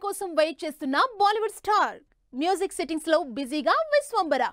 కోసం వెయిట్ చేస్తున్న Bollywood star music sittings లో బిజీగా విశ్వంబర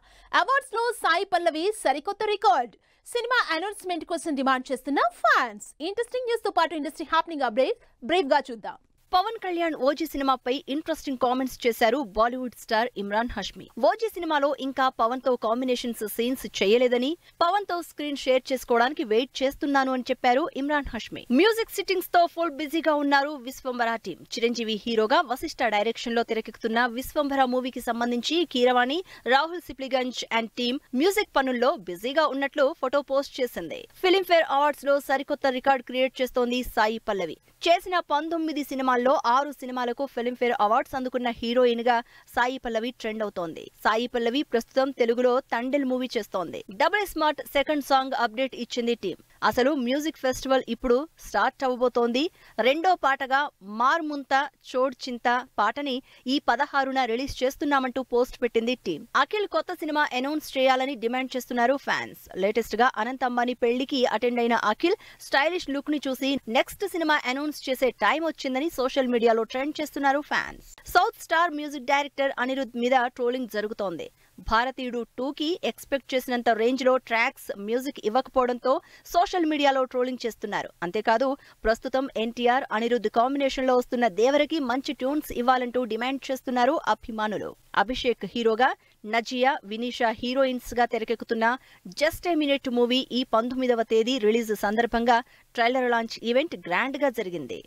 అవార్డ్స్ లో సాయి పల్లవి సరికొత్త రికార్డ్ సినిమా అనౌన్స్మెంట్ కోసం డిమాండ్ చేస్తున్న ఫ్యాన్స్ ఇంట్రెస్టింగ్ న్యూస్ తో పాటు ఇండస్ట్రీ హ్యాపెనింగ్ అప్డేట్ బ్రీఫ్ గా చూద్దాం. పవన్ కళ్యాణ్ ఓజీ సినిమాపై ఇంట్రెస్టింగ్ కామెంట్స్ చేశారు బాలీవుడ్ స్టార్ ఇమ్రాన్ హష్మీ. ఓజీ సినిమాలో ఇంకా పవన్ తో కాంబినేషన్స్ సీన్స్ చేయలేదని, పవన్ తో స్క్రీన్ షేర్ చేసుకోవడానికి వెయిట్ చేస్తున్నాను అని చెప్పారు ఇమ్రాన్ హష్మీ. మ్యూజిక్ సిట్టింగ్స్ తో ఫుల్ బిజీగా ఉన్నారు విశ్వంబర టీం. చిరంజీవి హీరోగా వశిష్ఠ డైరెక్షన్ లో తెరకెక్కుతున్న విశ్వంబర మూవీకి సంబంధించి Keeravani, Rahul Sipligunj and team music పనుల్లో బిజీగా ఉన్నట్లు ఫోటో పోస్ట్ చేసింది. ఫిల్మ్ఫేర్ అవార్డ్స్ లో సరికొత్త రికార్డ్ క్రియేట్ చేస్తోంది సాయి పల్లవి. చేసిన 19 సినిమాల్లో 6 సినిమాలకు ఫిల్మ్ఫేర్ అవార్డ్స్ అందుకున్న హీరోయిన్ గా సాయి పల్లవి ట్రెండ్ అవుతోంది. సాయి పల్లవి ప్రస్తుతం తెలుగులో తండెల్ మూవీ చేస్తోంది. Double smart second song update ఇచ్చింది టీం. అసలు మ్యూజిక్ ఫెస్టివల్ ఇప్పుడు స్టార్ట్ అవ్వబోతోంది. రెండో పాటగా మార్ముంత చోడ్ చింత పాటని ఈ 16న రిలీజ్ చేస్తున్నామంటూ పోస్ట్ పెట్టింది టీం. అఖిల్ కొత్త సినిమా అనౌన్స్ చేయాలని డిమాండ్ చేస్తున్నారు ఫ్యాన్స్. లేటెస్ట్ గా అనంత్ అంబానీ పెళ్లికి అటెండ్ అయిన అఖిల్ స్టైలిష్ లుక్ ని చూసి నెక్స్ట్ సినిమా అనౌన్స్ చేసే టైం వచ్చిందని సోషల్ మీడియాలో ట్రెండ్ చేస్తున్నారు fans. South star music director Anirudh మీద ట్రోలింగ్ జరుగుతోంది. భారతీయుడు 2కి ఎక్స్పెక్ట్ చేసినంత రేంజ్ లో ట్రాక్స్ మ్యూజిక్ ఇవ్వకపోవడంతో సోషల్ మీడియాలో ట్రోలింగ్ చేస్తున్నారు. అంతేకాదు ప్రస్తుతం ఎన్టీఆర్ అనిరుద్ కాంబినేషన్ లో వస్తున్న దేవరకి మంచి ట్యూన్స్ ఇవ్వాలంటూ డిమాండ్ చేస్తున్నారు అభిమానులు. అభిషేక్ హీరోగా, నజియా, వినీషా హీరోయిన్స్ గా తెరకెక్కుతున్న జస్ట్ ఏ మినిట్ మూవీ ఈ 19వ తేదీ రిలీజ్ సందర్భంగా ట్రైలర్ లాంచ్ ఈవెంట్ గ్రాండ్ గా జరిగింది.